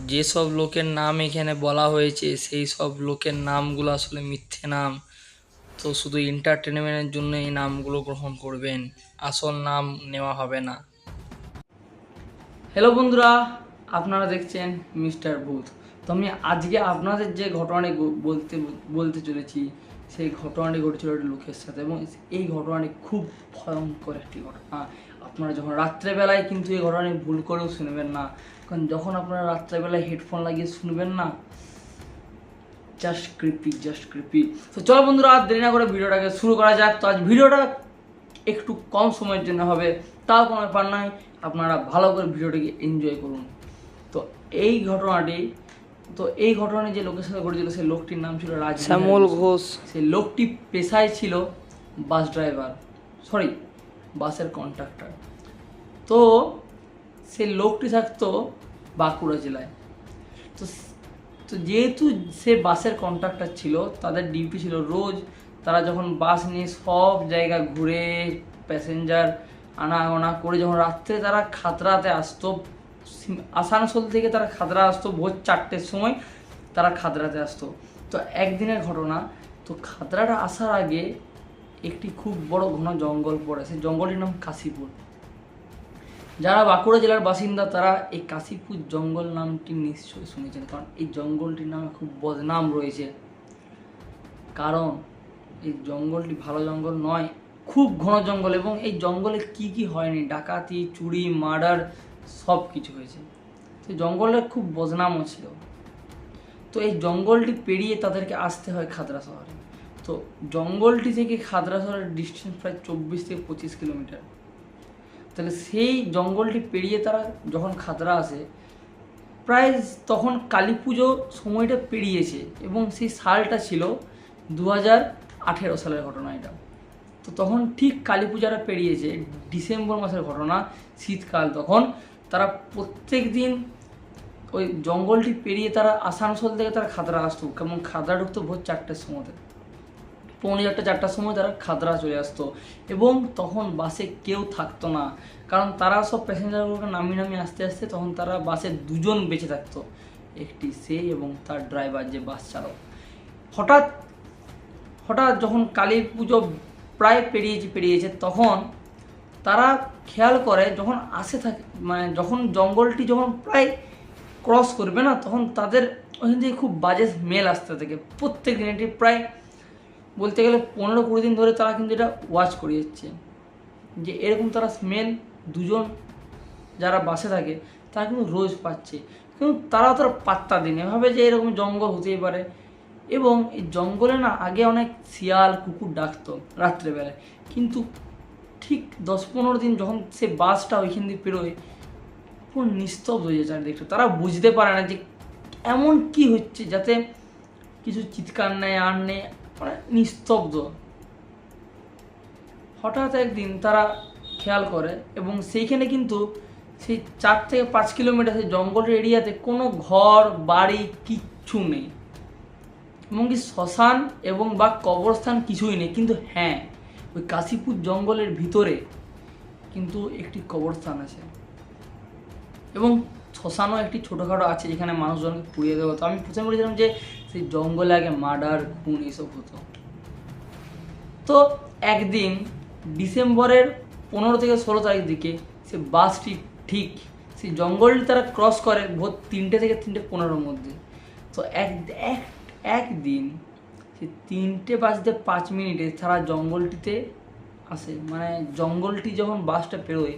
যেসব লোকের নাম এখানে বলা হয়েছে সেই সব লোকের নামগুলো আসলে মিথ্যে নাম। তো শুধু এন্টারটেনমেন্টের জন্য এই নামগুলো গ্রহণ করবেন, আসল নাম নেওয়া হবে না। হ্যালো বন্ধুরা, আপনারা দেখছেন মিস্টার ভূত। তো আমি আজকে আপনাদের যে ঘটনাটি বলতে বলতে চলেছি, সেই ঘটনাটি ঘটেছিল একটা লোকের সাথে, এবং এই ঘটনাটি খুব ভয়ঙ্কর একটি ঘটনা। আপনারা যখন রাত্রেবেলায় কিন্তু এই ঘটনাটি ভুল করেও শুনবেন না, কারণ যখন আপনারা রাত্রেবেলায় হেডফোন লাগিয়ে শুনবেন না, জাস্ট ক্রিপি। তো চলো বন্ধুরা, আর দেরি না করে ভিডিওটাকে শুরু করা যাক। তো আজ ভিডিওটা একটু কম সময়ের জন্য হবে, তাও কোনো ব্যাপার নয়, আপনারা ভালো করে ভিডিওটাকে এনজয় করুন। তো এই ঘটনাটি যে লোকের সাথে ঘটেছিল, সেই লোকটির নাম ছিল শ্যামল ঘোষ। সেই লোকটি পেশায় ছিল বাস ড্রাইভার, বাসের কন্ডাক্টর। তো সেই লোকটি থাকতো বাঁকুড়া জেলায়। তো তো যেহেতু সে বাসের কন্ডাক্টর ছিল, তাদের ডিউটি ছিল রোজ তারা যখন বাস নিয়ে সব জায়গা ঘুরে প্যাসেঞ্জার আনাগোনা করে যখন রাত্রে তারা খাতড়াতে আসতো, আসানসোল থেকে তারা খাতড়া আসতো ভোর 4টের সময়, তারা খাতড়াতে আসতো। তো একদিনের ঘটনা, তো খাতড়াটা আসার আগে একটি খুব বড় ঘন জঙ্গল পড়ে, সেই জঙ্গলটির নাম কাশীপুর। যারা বাঁকুড়া জেলার বাসিন্দা তারা এই কাশীপুর জঙ্গল নামটি নিশ্চয়ই শুনেছেন, কারণ এই জঙ্গলটির নামে খুব বদনাম রয়েছে। কারণ এই জঙ্গলটি ভালো জঙ্গল নয়, খুব ঘন জঙ্গল, এবং এই জঙ্গলে কি হয়নি, ডাকাতি, চুরি, মার্ডার সব কিছু হয়েছে। তো জঙ্গলের খুব বদনামও ছিল। তো এই জঙ্গলটি পেরিয়ে তাদেরকে আসতে হয় খাতড়া শহরে। তো জঙ্গলটি থেকে খাতড়া শহরের ডিস্টেন্স প্রায় 24 থেকে 25 কিলোমিটার। তাহলে সেই জঙ্গলটি পেরিয়ে তারা যখন খাতড়া আসে, প্রায় তখন কালী পুজো সময়টা পেরিয়েছে, এবং সেই সালটা ছিল 2018 সালের ঘটনা এটা। তো তখন ঠিক কালী পূজাটা পেরিয়েছে, ডিসেম্বর মাসের ঘটনা, শীতকাল তখন। তারা প্রত্যেক দিন ওই জঙ্গলটি পেরিয়ে তারা আসানসোল থেকে তারা খাতড়া আসতো, কেমন খাতড়া ঢুকতো ভোর 4টের সময়, 4টার সময় তারা খাতড়া চলে আসতো, এবং তখন বাসে কেউ থাকতো না, কারণ তারা সব প্যাসেঞ্জারগুলোকে নামিয়ে আস্তে আস্তে তখন তারা বাসে 2জন বেঁচে থাকতো, একটি সে এবং তার ড্রাইভার যে বাস চালক। হঠাৎ যখন কালী পুজো প্রায় পেরিয়েছে তখন তারা খেয়াল করে, যখন যখন জঙ্গলটি যখন প্রায় ক্রস করবে না, তখন তাদের ওখান থেকে খুব বাজে স্মেল আসতে থাকে প্রত্যেক দিন। এটি প্রায় বলতে গেলে 15-20 দিন ধরে তারা কিন্তু এটা ওয়াচ করে যাচ্ছে, যে এরকম তারা স্মেল 2জন যারা বাসে থাকে তারা কিন্তু রোজ পাচ্ছে, কিন্তু তারা তো পাত্তা দিনে ভাবে যে এরকম জঙ্গল হতেই পারে। এবং এই জঙ্গলে না আগে অনেক শিয়াল কুকুর ডাকতো রাত্রেবেলায়, কিন্তু ঠিক 10-15 দিন যখন সে বাসটা ওইখান দিয়ে পেরোয়, পুরো নিস্তব্ধ হয়ে যায় চারিদিকটা। তারা বুঝতে পারে না যে এমন কি হচ্ছে, যাতে কিছু চিৎকার নেই আর নেই, মানে নিস্তব্ধ। হঠাৎ একদিন তারা খেয়াল করে, এবং সেইখানে কিন্তু সেই 4 থেকে 5 কিলোমিটার সেই জঙ্গলের এরিয়াতে কোনো ঘর বাড়ি কিচ্ছু নেই, এমনকি শ্মশান এবং বা কবরস্থান কিছুই নেই। কিন্তু হ্যাঁ, ওই কাশীপুর জঙ্গলের ভিতরে কিন্তু একটি কবরস্থান আছে, এবং শ্মশানও একটি ছোটোখাটো আছে যেখানে মানুষজনকে পুড়িয়ে দেওয়া হতো। আমি প্রথমে বলেছিলাম যে সেই জঙ্গলে আগে মার্ডার, খুন এইসব হতো। তো একদিন ডিসেম্বরের 15 থেকে 16 তারিখ দিকে সে বাসটি ঠিক সেই জঙ্গলটি তারা ক্রস করে ভোর 3টে থেকে 3:15 মধ্যে। তো একদিন সে 3:05 তারা জঙ্গলটিতে আসে, মানে জঙ্গলটি যখন বাসটা পেরোয়,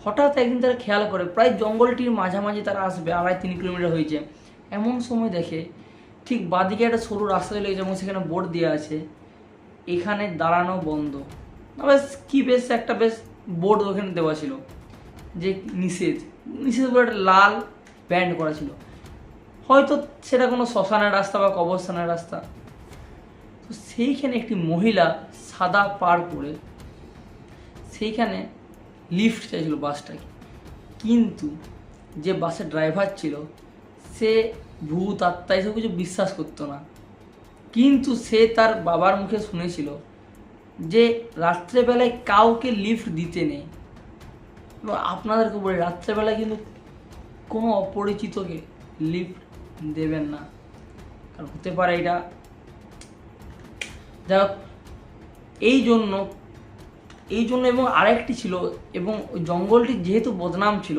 হঠাৎ একদিন তারা খেয়াল করে প্রায় জঙ্গলটির মাঝামাঝি তারা আসবে, 2.5-3 কিলোমিটার হয়েছে, এমন সময় দেখে ঠিক বাঁদিকে একটা সরু রাস্তা চলে গেছে, এবং সেখানে বোর্ড দেওয়া আছে এখানে দাঁড়ানো বন্ধ। বেশ একটা বোর্ড ওখানে দেওয়া ছিল যে নিষেধ বলে একটা লাল ব্যান্ড করা ছিল, হয়তো সেটা কোনো শ্মশানের রাস্তা বা কবরস্থানের রাস্তা। তো সেইখানে একটি মহিলা সাদা পার করে সেইখানে লিফট চাইছিল বাসটাকে, কিন্তু যে বাসের ড্রাইভার ছিল সে ভূত আত্মা এসব কিছু বিশ্বাস করতো না, কিন্তু সে তার বাবার মুখে শুনেছিল যে রাত্রেবেলায় কাউকে লিফট দিতে নেই। এবং আপনাদেরকে বলি, রাত্রেবেলায় কিন্তু কোনো অপরিচিতকে লিফট দেবেন না, কারণ হতে পারে এটা যাই হোক। এই জন্য এবং আরেকটি ছিল, এবং ওই জঙ্গলটি যেহেতু বদনাম ছিল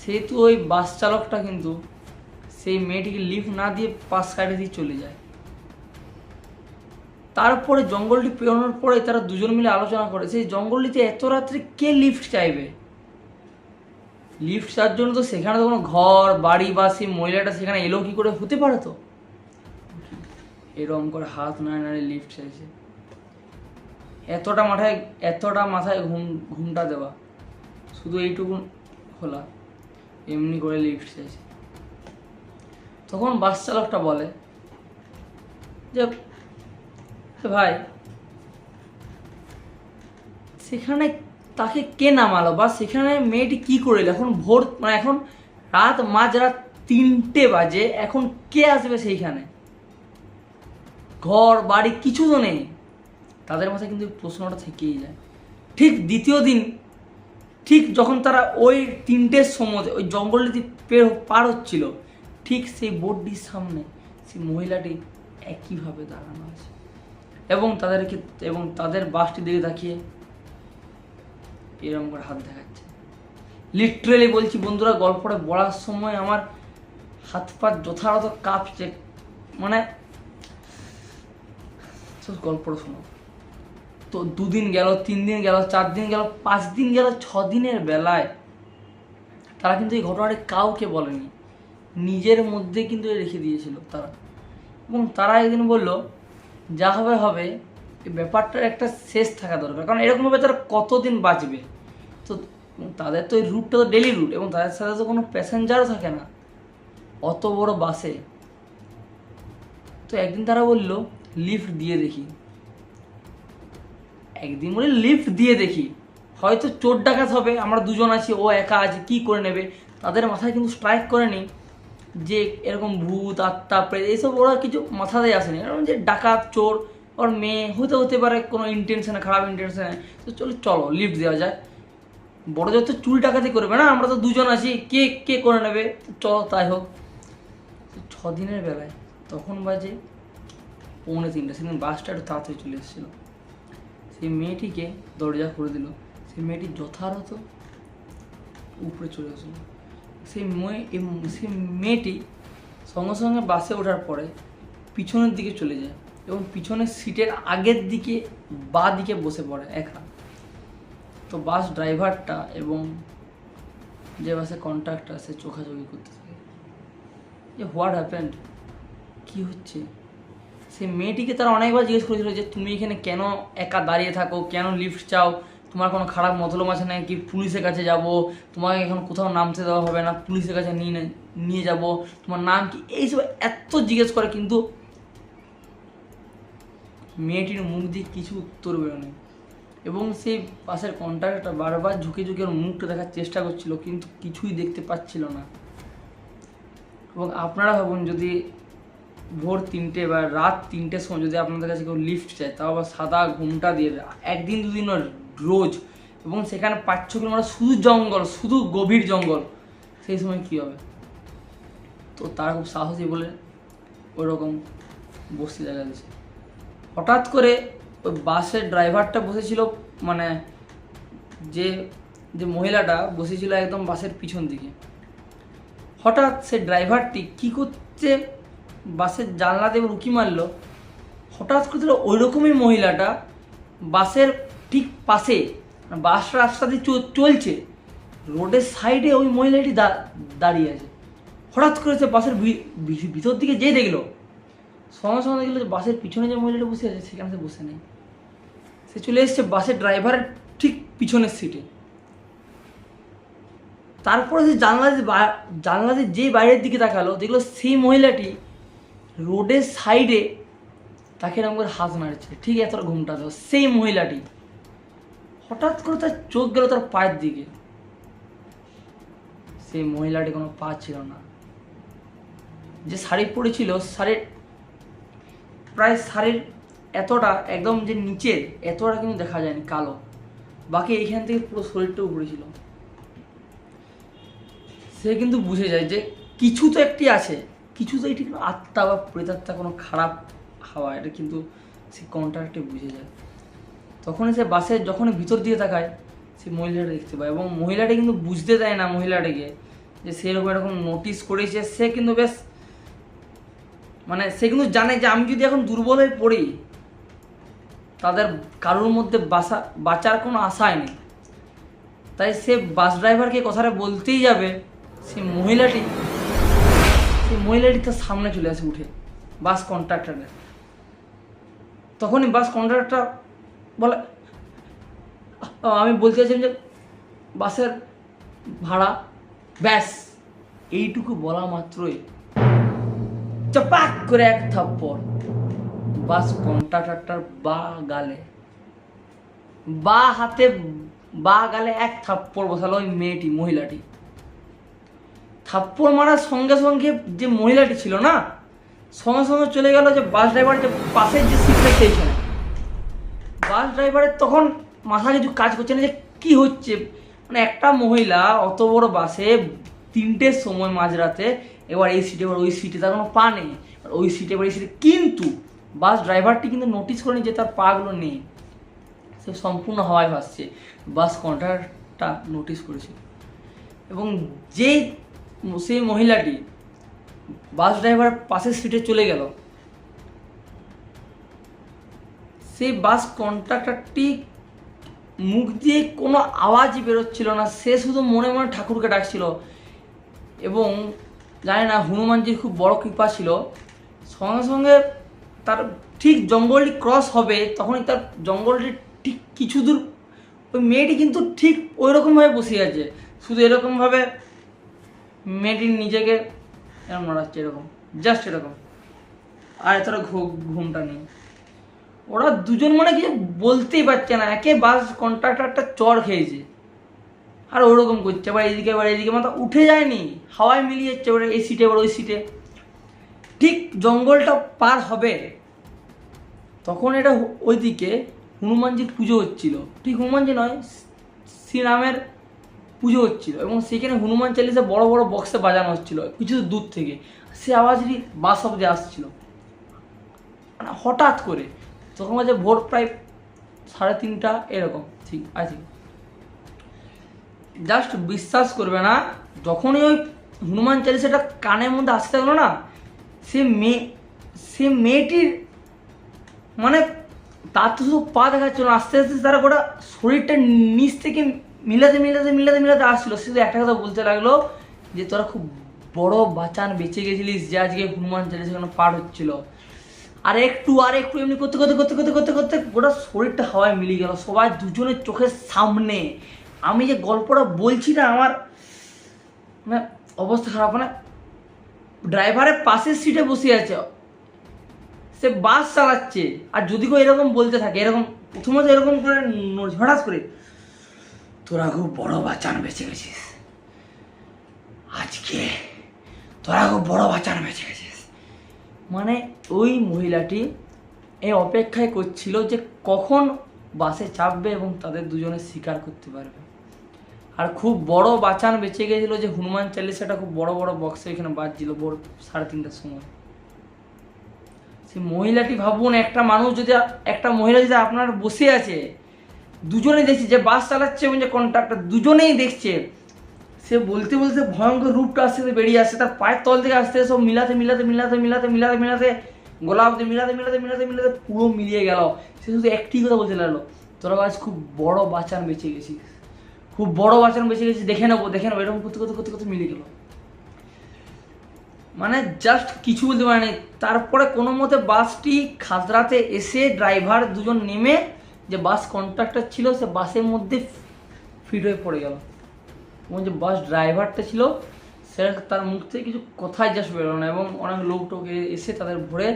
সেহেতু ওই বাস চালকটা কিন্তু সেই মেয়েটিকে লিফট না দিয়ে পাশ কাটিয়ে দিয়ে চলে যায়। তারপরে জঙ্গলটি পেরোনোর পরে তারা দুজন মিলে আলোচনা করে সেই জঙ্গলটিতে এত রাত্রে কে লিফট চাইবে। লিফট চাওয়ার জন্য তো সেখানে তো কোনো ঘর বাড়ি বা সেই মহিলাটা সেখানে এলো কি করে, হতে পারে তো। এরকম করে হাত নাড়ে নাড়ে লিফট চাইছে, এতটা মাথায় ঘুমটা দেওয়া, শুধু এইটুকু খোলা, এমনি করে লিফট চাইছে। তখন বাস চালকটা বলে যে ভাই সেখানে তাকে কে নামালো বা সেখানে মেয়েটি কি করে এলো, এখন ভোর মানে এখন রাত মাঝরাত 3টে বাজে, এখন কে আসবে সেইখানে, ঘর বাড়ি কিছু তো নেই। তাদের মাথায় কিন্তু প্রশ্নটা থেকেই যায়। ঠিক দ্বিতীয় দিন, ঠিক যখন তারা ওই 3টের সময় ওই জঙ্গলটি পার হচ্ছিল, ঠিক সেই বোর্ডটির সামনে সেই মহিলাটি একইভাবে দাঁড়ানো আছে এবং তাদের বাসটি দিকে তাকিয়ে এরকম করে হাত দেখাচ্ছে। লিটারেলি বলছি বন্ধুরা, গল্পটা বলার সময় আমার হাত পা যথাযথ কাঁপছে, মানে গল্পটা শোনো। তো 2 দিন গেল, 3 দিন গেল, 4 দিন গেল, 5 দিন গেল, 6 দিনের বেলায় তারা কিন্তু এই ঘটনাটি কাউকে বলেনি, নিজের মধ্যে কিন্তু রেখে দিয়েছিল তারা। এবং তারা একদিন বলল যা হবে হবে, এই ব্যাপারটার একটা শেষ থাকা দরকার, কারণ এরকমভাবে তারা কতদিন বাঁচবে। তো তাদের তো এই রুটটা তো ডেলি রুট, এবং তাদের সাথে তো কোনো প্যাসেঞ্জারও থাকে না অত বড় বাসে। তো একদিন তারা বলল লিফট দিয়ে দেখি, হয়তো চোর ডাকাত হবে, আমরা দুজন আছি, ও একা আছে, কি করে নেবে। তাদের মাথায় কিন্তু স্ট্রাইক করেনি যে এরকম ভূত আত্মা প্রেত এইসব, ওরা কিছু মাথাতেই আসেনি, এরকম যে ডাকাত চোর ওর মেয়ে হতে পারে কোনো ইন্টেনশনে, খারাপ ইন্টেনশনে। তো চলো লিফট দেওয়া যায়, বড় যত চুরি ডাকাতি করবে না, আমরা তো দুজন আছি, কে করে নেবে, চলো তাই হোক। 6 দিনের বেলায় তখন বাজে 2:45, সেদিন বাসটা একটু তাড়াতাড়ি চলে এসেছিল। সেই মেয়েটিকে দরজা খুলে দিল, সেই মেয়েটি যথারত উপরে চলে আসলো। সেই মেয়েটি সঙ্গে সঙ্গে বাসে ওঠার পরে পিছনের দিকে চলে যায় এবং পিছনের সিটের আগের দিকে বাঁ দিকে বসে পড়ে একা। তো বাস ড্রাইভারটা এবং যে বাসের কন্ট্রাক্টর সে চোখাচোখি করতে থাকে যে হোয়াট হ্যাপেন্ড, কী হচ্ছে। সেই মেয়েটিকে তারা অনেকবার জিজ্ঞেস করেছিল যে তুমি এখানে কেন একা দাঁড়িয়ে থাকো, কেন লিফট চাও, তোমার কোনো খারাপ মতলব আছে নাকি, পুলিশের কাছে যাব, তোমাকে এখন কোথাও নামতে দেওয়া হবে না, পুলিশের কাছে নিয়ে যাব, তোমার নাম কি, এইসব এত জিজ্ঞেস করে, কিন্তু মেয়েটির মুখ দিয়ে কিছু উত্তর বেরোয়নি। এবং সেই পাশের কন্ট্রাক্টরটা বারবার ঝুঁকে ওর মুখটা দেখার চেষ্টা করছিল, কিন্তু কিছুই দেখতে পাচ্ছিল না। এবং আপনারা ভাবুন, যদি ভোর 3টে বা রাত 3টের সময় যদি আপনাদের কাছে কেউ লিফট চায়, তাও আবার সাদা ঘুমটা দিয়ে, 1 দিন 2 দিন রোজ, এবং সেখানে 5-6 কিলোমিটার শুধু জঙ্গল, শুধু গভীর জঙ্গল, সেই সময় কী হবে। তো তারা খুব সাহসী বলে ওইরকম বসতে জায়গা দিয়েছে। হঠাৎ করে ওই বাসের ড্রাইভারটা বসেছিল, মানে যে মহিলাটা বসেছিল একদম বাসের পিছন দিকে। হঠাৎ সে ড্রাইভারটি কী করছে, বাসের জানলা দিয়ে উঁকি মারলো, হঠাৎ করে ওই রকমই মহিলাটা বাসের ঠিক পাশে, বাস রাস্তা দিয়ে চলছে, রোডের সাইডে ওই মহিলাটি দাঁড়িয়ে আছে। হঠাৎ করে সে বাসের ভিতর দিকে যেয়ে দেখলো, সঙ্গে সঙ্গে দেখলো যে বাসের পিছনে যে মহিলাটা বসে আছে সেখানে সে বসে নেই, সে চলে এসছে বাসের ড্রাইভারের ঠিক পিছনের সিটে। তারপরে সে জানলা দিয়ে যে বাইরের দিকে তাকালো, দেখলো সেই মহিলাটি রোডের সাইডে তাকে এরকম করে হাত নাড়ছে, ঠিক এতটা ঘুমটা দেওয়া সেই মহিলাটি। হঠাৎ করে তার চোখ গেল তার পায়ের দিকে, সেই মহিলাটি কোনো পা ছিল না। যে শাড়ি পরেছিল, শাড়ির এতটা একদম যে নিচের এতটা কিন্তু দেখা যায়নি, কালো, বাকি এইখান থেকে পুরো শরীরটা উপরে ছিল। সে কিন্তু বুঝে যায় যে কিছু তো একটি আছে, কিছু তো এটি কোনো আত্মা বা প্রেতাত্মা, কোনো খারাপ হাওয়া, এটা কিন্তু সে কন্ট্রাক্টে বুঝে যায়। তখনই সে বাসের যখনই ভিতর দিয়ে তাকায় সে মহিলাটা দেখতে পায়, এবং মহিলাটা কিন্তু বুঝতে দেয় না মহিলাটাকে যে সে এরকম নোটিস করেছে। সে কিন্তু বেশ মানে সে কিন্তু জানে যে আমি যদি এখন দুর্বল হয়ে পড়ি তাদের কারোর মধ্যে বাঁচার কোনো আশাই নেই। তাই সে বাস ড্রাইভারকে কথাটা বলতেই যাবে, সেই মহিলাটি তার সামনে চলে আসে উঠে, বাস কন্ট্রাক্টরের। তখনই বাস কন্ট্রাক্টর বলে, আমি বলতে চাইছিলাম যে বাসের ভাড়া। ব্যাস এইটুকু বলা মাত্রই চাপাক করে এক থাপ্পড় বাস কন্ট্রাক্টরটার বা গালে এক থাপ্পড় বসালো ওই মহিলাটি। থাপ্পড় মারার সঙ্গে সঙ্গে যে মহিলাটি ছিল না, সঙ্গে সঙ্গে চলে গেল যে বাস ড্রাইভার যে পাশের যে সিটটা সেইখানে। বাস ড্রাইভারের তখন মাথা কিছু কাজ করছে না যে কি হচ্ছে, মানে একটা মহিলা অত বড় বাসে 3টের সময় মাঝরাতে, এবার এই সিটে এবার ওই সিটে, তার কোনো পা নেই, ওই সিটে এবার এই সিটে। কিন্তু বাস ড্রাইভারটি কিন্তু নোটিস করেনি যে তার পাগুলো নেই, সে সম্পূর্ণ হাওয়ায় ভাসছে। বাস কন্ট্রাক্টরটা নোটিস করেছিল, এবং সেই মহিলাটি বাস ড্রাইভার পাশের সিটে চলে গেল, সেই বাস কন্ট্রাক্টরটি মুখ দিয়ে কোনো আওয়াজই বেরোচ্ছিল না, সে শুধু মনে মনে ঠাকুরকে ডাকছিল। এবং জানি না হনুমানজির খুব বড় কৃপা ছিল, সঙ্গে সঙ্গে তার ঠিক জঙ্গলটি ক্রস হবে, তখনই তার জঙ্গলটি ঠিক কিছু দূর ওই মেয়েটি কিন্তু ঠিক ওই রকমভাবে বসে আছে, শুধু এরকমভাবে মেয়েটি নিজেকে এরকম নড়াচ্ছে, এরকম জাস্ট এরকম, আর এতটা ঘুমটা নেই। ওরা দুজন মানে কিছু বলতেই পারছে না, একে বাস কন্ট্রাক্টরটা চড় খেয়েছে আর ওরকম করছে, এবার এইদিকে মাথা উঠে যায়নি, হাওয়ায় মিলিয়ে যাচ্ছে, এবার এই সিটে এবার ওই সিটে। ঠিক জঙ্গলটা পার হবে তখন এটা ওইদিকে হনুমানজির পুজো হচ্ছিল, ঠিক হনুমানজি নয়, শ্রীরামের পুজো হচ্ছিল, এবং সেখানে হনুমান চালিসা বড় বড় বক্সে বাজানো হচ্ছিল কিছু দূর থেকে। সে আওয়াজটি বাস অব্দি আসছিল, মানে হঠাৎ করে। তখন বাজে ভোর প্রায় 3:30 এরকম, ঠিক আছে। জাস্ট বিশ্বাস করবে না, যখনই ওই হনুমান চালিসাটা কানের মধ্যে আসতে গেলো না, সে মেয়েটির মানে তার তো শুধু পা দেখাচ্ছিল না, আস্তে আস্তে তারা গোটা শরীরটা নিচ থেকে মিলাতে আসছিল। সে শুধু একটা কথা বলতে লাগলো যে তোরা খুব বড় বাঁচান বেঁচে গেছিলিস যে আজকে হনুমান চালিসা কেন পাঠ হচ্ছিল। আর একটু এমনি করতে গোটা শরীরটা হাওয়ায় মিলিয়ে গেল, সবাই দুজনের চোখের সামনে। আমি যে গল্পটা বলছি না, আমার মানে অবস্থা খারাপ। মানে ড্রাইভারের পাশের সিটে বসে আছে, সে বাস চালাচ্ছে, আর যদি কেউ এরকম বলতে থাকে, এরকম প্রথমত এরকম করে হঠাৎ করে, তোরা খুব বড় বাঁচান বেঁচে গেছিস আজকে, তোরা খুব বড় বাঁচান বেঁচে গেছিস। মানে ওই মহিলাটি এই অপেক্ষায় করছিল যে কখন বাসে চাপবে এবং তাদের দুজনে স্বীকার করতে পারবে। আর খুব বড় বাঁচান বেঁচে গেছিলো যে হনুমান চালিসাটা খুব বড় বড় বক্সে এখানে বাজছিল ভোর 3:30টার সময়। সেই মহিলাটি ভাবুন, একটা মহিলা যদি আপনার বসে আছে, দুজনেই দেখছে, যে বাস চালাচ্ছে এবং যে কন্ট্রাক্টর দুজনেই দেখছে, সে বলতে বলতে ভয়ঙ্কর রূপটা আস্তে আস্তে বেরিয়ে আসছে তার পায়ের তল থেকে, আস্তে সব মিলাতে গলা অব্দি মিলাতে পুরো মিলিয়ে গেল। সে শুধু একটি কথা বলতে লাগলো, তোরা আজ খুব বড় বাঁচান বেঁচে গেছিস, খুব বড় বাঁচান বেঁচে গেছিস, দেখে নেবো এরকম করতে মিলিয়ে গেল। মানে জাস্ট কিছু বলতে পারেনি। তারপরে কোনো মতে বাসটি খাজরাতে এসে ড্রাইভার দুজন নেমে, যে বাস কন্ট্রাক্টর ছিল সে বাসের মধ্যে ফিট হয়ে পড়ে গেল, এবং যে বাস ড্রাইভারটা ছিল সেটা তার মুখ থেকে কিছু কথাই জাস্ট বেরোলো না। এবং অনেক লোক এসে তাদের ভরে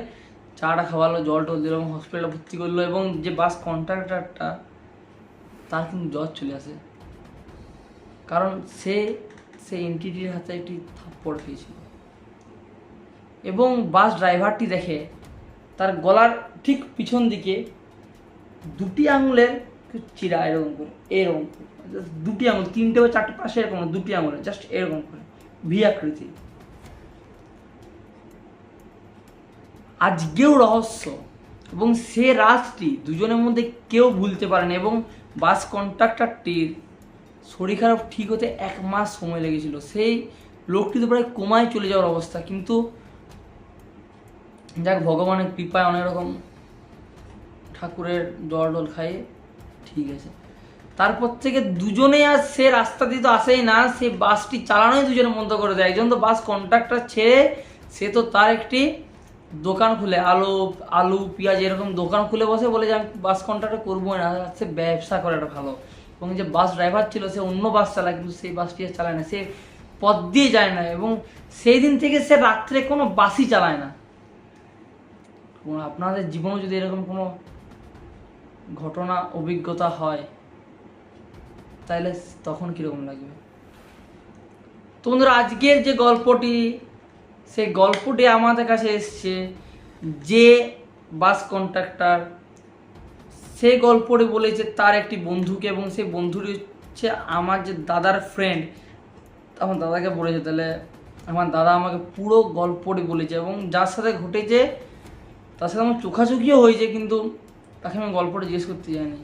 চাটা খাওয়ালো, জল টল দিল এবং হসপিটালে ভর্তি করলো। এবং যে বাস কন্ট্রাক্টরটা তার কিন্তু জ্বর চলে আসে, কারণ সে এনটিটির হাতে একটি থাপ্পড় খেয়েছিল। এবং বাস ড্রাইভারটি দেখে তার গলার ঠিক পিছন দিকে 2টি আঙুলের চিরা, এরকম করে দুটি আঙুল, 3টে বা 4টে পাশে এরকম, 2টি আঙুলে জাস্ট এরকম করে ভি আকৃতি আজকেও রহস্য, এবং সে রাতটি দুজনের মধ্যে কেউ ভুলতে পারেনি। এবং বাস কন্ট্রাক্টরটির শরীর খারাপ ঠিক হতে 1 মাস সময় লেগেছিল। সেই লোকটি তো প্রায় কোমায় চলে যাওয়ার অবস্থা, কিন্তু যাক ভগবানের কৃপায় অনেক রকম ঠাকুরের জল খাইয়ে ঠিক আছে। তারপর থেকে দুজনেই আর সে রাস্তা দিয়ে তো আসেই না, সে বাসটি চালানোই দুজনে বন্ধ করে দেয়। একজন তো বাস কন্ট্রাক্টর ছেড়ে সে তো তার একটি দোকান খুলে আলু পেঁয়াজ এরকম দোকান খুলে বসে, বলে যে আমি বাস কন্ট্রাক্টর করবো না, সে ব্যবসা করে একটা ভালো। এবং যে বাস ড্রাইভার ছিল সে অন্য বাস চালায়, কিন্তু সেই বাসটি আর চালায় না, সে পথ দিয়ে যায় না। এবং সেই দিন থেকে সে রাত্রে কোনো বাসই চালায় না। এবং আপনাদের জীবনে যদি এরকম কোনো ঘটনা অভিজ্ঞতা হয় তাহলে তখন কীরকম লাগবে? তো বন্ধুরা, আজকের যে গল্পটি, সেই গল্পটি আমাদের কাছে এসছে যে বাস কন্ট্রাক্টর, সেই গল্পটি বলেছে তার একটি বন্ধুকে, এবং সেই বন্ধুটি হচ্ছে আমার যে দাদার ফ্রেন্ড। আমার দাদাকে বলেছে, তাহলে আমার দাদা আমাকে পুরো গল্পটি বলেছে, এবং যার সাথে ঘটেছে তার সাথে আমার চোখাচোখিও হয়েছে, কিন্তু তাকে আমি গল্পটা জিজ্ঞেস করতে যাইনি।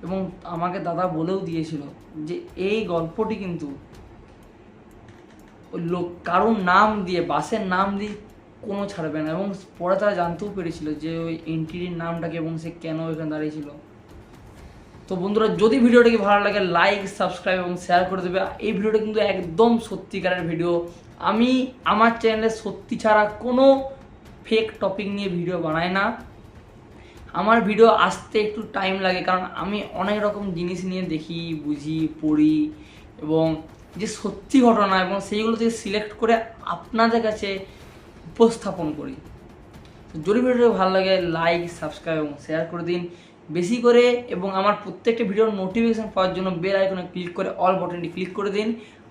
এবং আমাকে দাদা বলেও দিয়েছিল যে এই গল্পটি কিন্তু ওই লোক কারোর নাম দিয়ে, বাসের নাম দিয়ে কোনো ছাড়বে না। এবং পরে তারা জানতেও পেরেছিল যে ওই এন্ট্রির নামটাকে এবং সে কেন এখানে দাঁড়িয়েছিল। তো বন্ধুরা, যদি ভিডিওটাকে ভালো লাগে লাইক, সাবস্ক্রাইব এবং শেয়ার করে দেবে। এই ভিডিওটা কিন্তু একদম সত্যিকারের ভিডিও। আমি আমার চ্যানেলে সত্যি ছাড়া কোনো ফেক টপিক নিয়ে ভিডিও বানাই না। আমার ভিডিও আসতে একটু টাইম লাগে, কারণ আমি অনেক রকম জিনিস নিয়ে দেখি, বুঝি, পড়ি, এবং যে সত্যি ঘটনা এবং সেইগুলো থেকে সিলেক্ট করে আপনাদের কাছে উপস্থাপন করি। যদি ভিডিওটা ভালো লাগে লাইক, সাবস্ক্রাইব এবং শেয়ার করে দিন বেশি করে। এবং আমার প্রত্যেকটা ভিডিওর নোটিফিকেশান পাওয়ার জন্য বেল আইকনে ক্লিক করে অল বাটনটি ক্লিক করে দিন।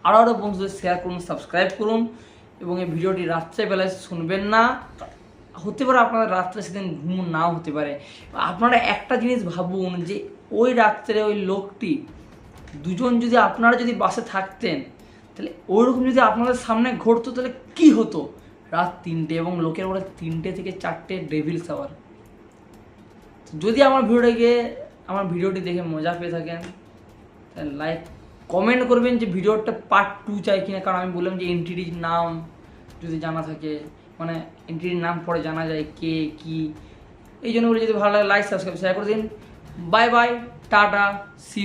আরও বন্ধুদের শেয়ার করুন, সাবস্ক্রাইব করুন। এবং এই ভিডিওটি রাত্রেবেলায় শুনবেন না। হতে পারে আপনাদের রাত্রে সেদিন ঘুম নাও হতে পারে। আপনারা একটা জিনিস ভাবুন যে ওই রাত্রে ওই লোকটি দুজন যদি আপনারা যদি বাসে থাকতেন, তাহলে ওইরকম যদি আপনাদের সামনে ঘটতো তাহলে কি হতো? রাত 3টে, এবং লোকের বলে 3টে থেকে 4টে ডেভিলস আওয়ার। যদি আমার ভিডিওটি দেখে মজা পেয়ে থাকেন তাহলে লাইক, কমেন্ট করবেন যে ভিডিওটা পার্ট 2 চাই কিনা। কারণ আমি বললাম যে এন্ট্রির নাম যদি জানা থাকে, মানে এন্ট্রির নাম পরে জানা যায় কে কি, এই জন্য বলে যদি ভালো লাগে লাইক, সাবস্ক্রাইব, শেয়ার করে দিন। Bye bye, tata, C.